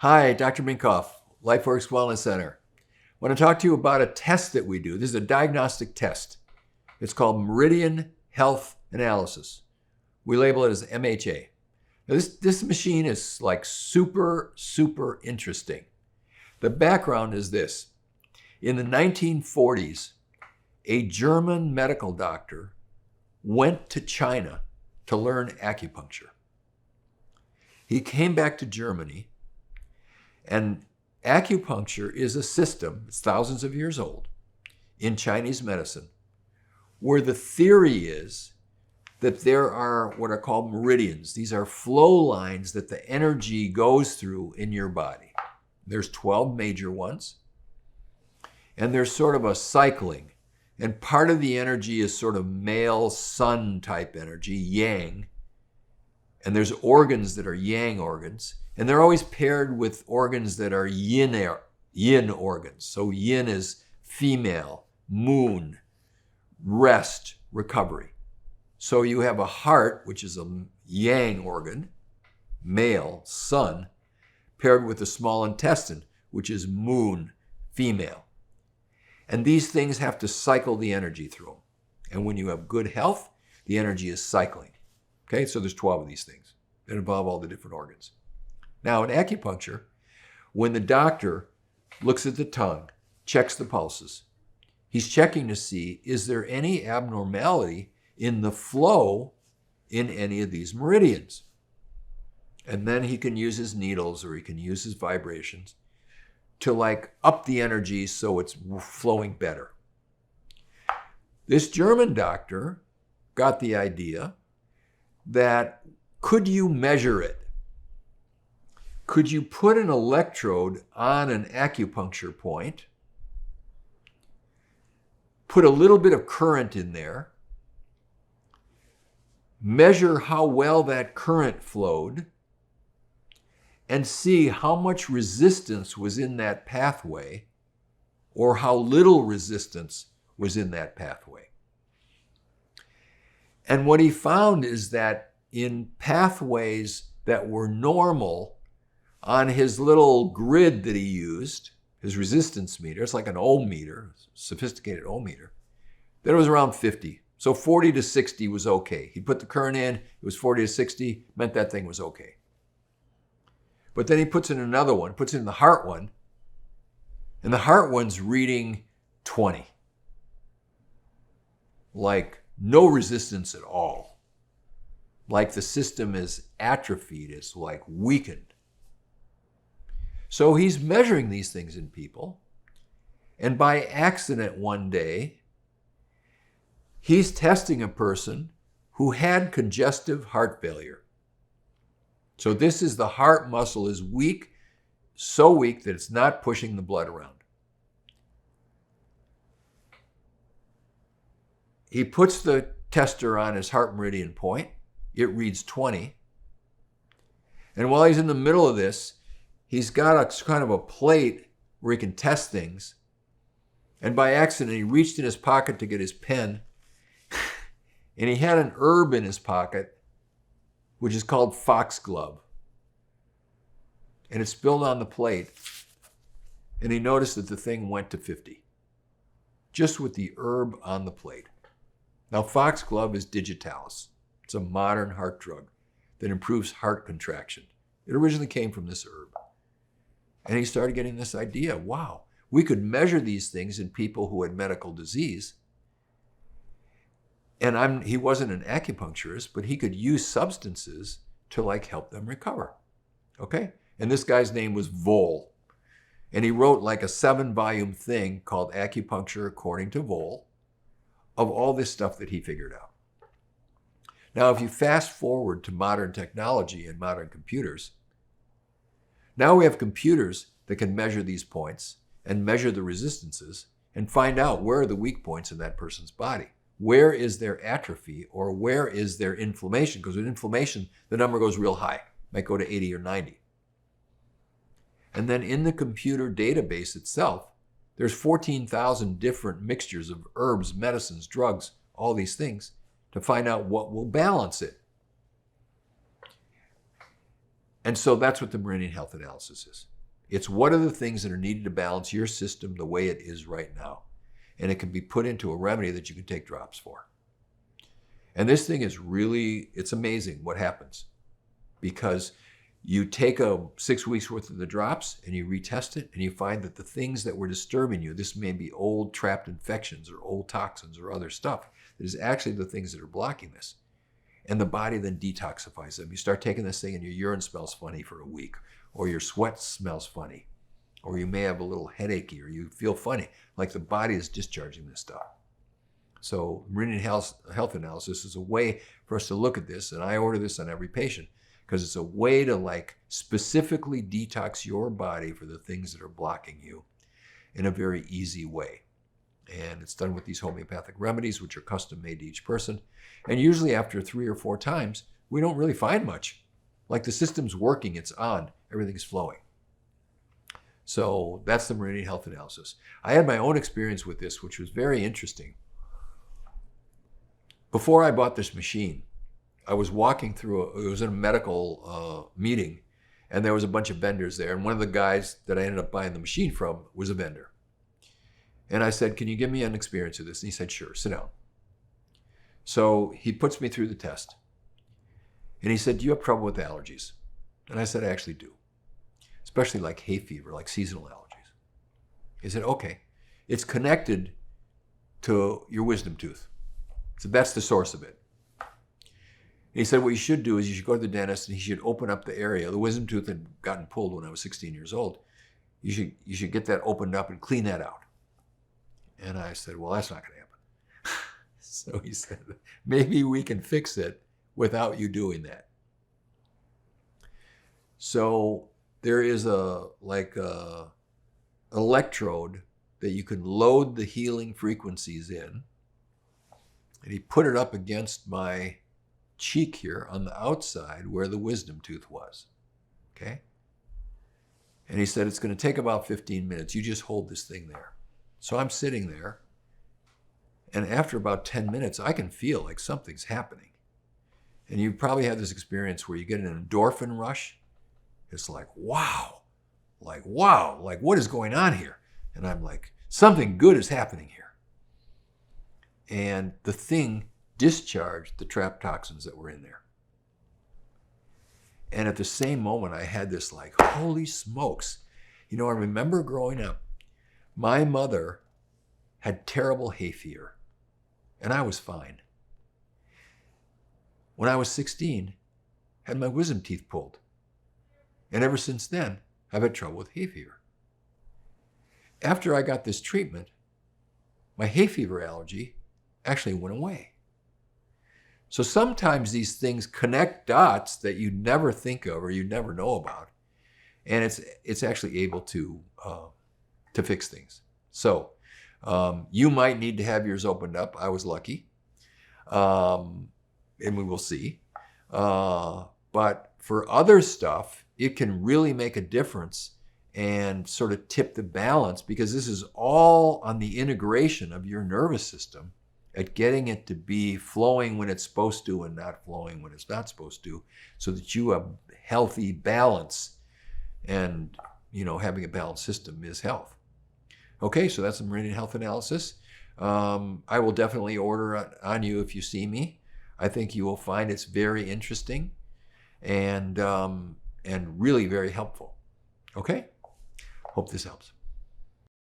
Hi, Dr. Minkoff, LifeWorks Wellness Center. I want to talk to you about a test that we do. This is a diagnostic test. It's called Meridian Health Analysis. We label it as MHA. Now this machine is like super interesting. The background is this. In the 1940s, a German medical doctor went to China to learn acupuncture. He came back to Germany, and acupuncture is a system, it's thousands of years old, in Chinese medicine, where the theory is that there are what are called meridians. These are flow lines that the energy goes through in your body. There's 12 major ones, and there's sort of a cycling. And part of the energy is sort of male sun type energy, yang. And there's organs that are yang organs. And they're always paired with organs that are yin organs. So yin is female, moon, rest, recovery. So you have a heart, which is a yang organ, male, sun, paired with the small intestine, which is moon, female. And these things have to cycle the energy through them. And when you have good health, the energy is cycling. Okay, so there's 12 of these things that involve all the different organs. Now in acupuncture, when the doctor looks at the tongue, checks the pulses, he's checking to see, is there any abnormality in the flow in any of these meridians? And then he can use his needles or he can use his vibrations to like up the energy so it's flowing better. This German doctor got the idea that could you measure it? Could you put an electrode on an acupuncture point, put a little bit of current in there, measure how well that current flowed, and see how much resistance was in that pathway or how little resistance was in that pathway. And what he found is that in pathways that were normal on his little grid that he used, his resistance meter, it's like an ohm meter, sophisticated ohm meter, that it was around 50. So 40 to 60 was okay. He put the current in, it was 40 to 60, meant that thing was okay. But then he puts in another one, puts in the heart one, and the heart one's reading 20. Like no resistance at all. Like the system is atrophied, it's like weakened. So he's measuring these things in people, and by accident one day, he's testing a person who had congestive heart failure. So this is the heart muscle is weak, so weak that it's not pushing the blood around. He puts the tester on his heart meridian point. It reads 20. And while he's in the middle of this, he's got a kind of a plate where he can test things. And by accident, he reached in his pocket to get his pen. And he had an herb in his pocket, which is called foxglove. And it spilled on the plate. And he noticed that the thing went to 50. Just with the herb on the plate. Now, foxglove is digitalis. It's a modern heart drug that improves heart contraction. It originally came from this herb. And he started getting this idea, wow, we could measure these things in people who had medical disease. And he wasn't an acupuncturist, but he could use substances to like help them recover. Okay? And this guy's name was Voll. And he wrote like a 7-volume thing called Acupuncture According to Voll of all this stuff that he figured out. Now, if you fast forward to modern technology and modern computers, now we have computers that can measure these points and measure the resistances and find out where are the weak points in that person's body. Where is their atrophy or where is their inflammation? Because with inflammation, the number goes real high, might go to 80 or 90. And then in the computer database itself, there's 14,000 different mixtures of herbs, medicines, drugs, all these things to find out what will balance it. And so that's what the Meridian Health Analysis is. It's what are the things that are needed to balance your system the way it is right now. And it can be put into a remedy that you can take drops for. And this thing is really, it's amazing what happens. Because you take 6 weeks worth of the drops and you retest it and you find that the things that were disturbing you, this may be old trapped infections or old toxins or other stuff, that is actually the things that are blocking this. And the body then detoxifies them. You start taking this thing and your urine smells funny for a week, or your sweat smells funny, or you may have a little headachy, or you feel funny, like the body is discharging this stuff. So Meridian Health Analysis is a way for us to look at this, and I order this on every patient because it's a way to like specifically detox your body for the things that are blocking you in a very easy way. And it's done with these homeopathic remedies, which are custom made to each person. And usually after 3 or 4 times, we don't really find much. Like the system's working, it's on, everything's flowing. So that's the Meridian Health Analysis. I had my own experience with this, which was very interesting. Before I bought this machine, I was walking through, it was in a medical meeting, and there was a bunch of vendors there. And one of the guys that I ended up buying the machine from was a vendor. And I said, can you give me an experience of this? And he said, sure, sit down. So he puts me through the test. And he said, do you have trouble with allergies? And I said, I actually do. Especially like hay fever, like seasonal allergies. He said, okay, it's connected to your wisdom tooth. So that's the source of it. And he said, what you should do is you should go to the dentist and he should open up the area. The wisdom tooth had gotten pulled when I was 16 years old. You should get that opened up and clean that out. And I said, well, that's not going to happen. So he said, maybe we can fix it without you doing that. So there is a electrode that you can load the healing frequencies in. And he put it up against my cheek here on the outside where the wisdom tooth was. Okay? And he said, it's going to take about 15 minutes. You just hold this thing there. So I'm sitting there, and after about 10 minutes, I can feel like something's happening. And you probably had this experience where you get an endorphin rush. It's like, wow, like what is going on here? And I'm like, something good is happening here. And the thing discharged the trapped toxins that were in there. And at the same moment, I had this like, holy smokes. You know, I remember growing up, my mother had terrible hay fever, and I was fine. When I was 16, I had my wisdom teeth pulled. And ever since then, I've had trouble with hay fever. After I got this treatment, my hay fever allergy actually went away. So sometimes these things connect dots that you never think of or you never know about. And it's actually able to fix things. So you might need to have yours opened up. I was lucky. And we will see. But for other stuff, it can really make a difference and sort of tip the balance, because this is all on the integration of your nervous system at getting it to be flowing when it's supposed to and not flowing when it's not supposed to, so that you have healthy balance. And, you know, having a balanced system is health. Okay, so that's the Meridian Health Analysis. I will definitely order on you if you see me. I think you will find it's very interesting and really very helpful. Okay? Hope this helps.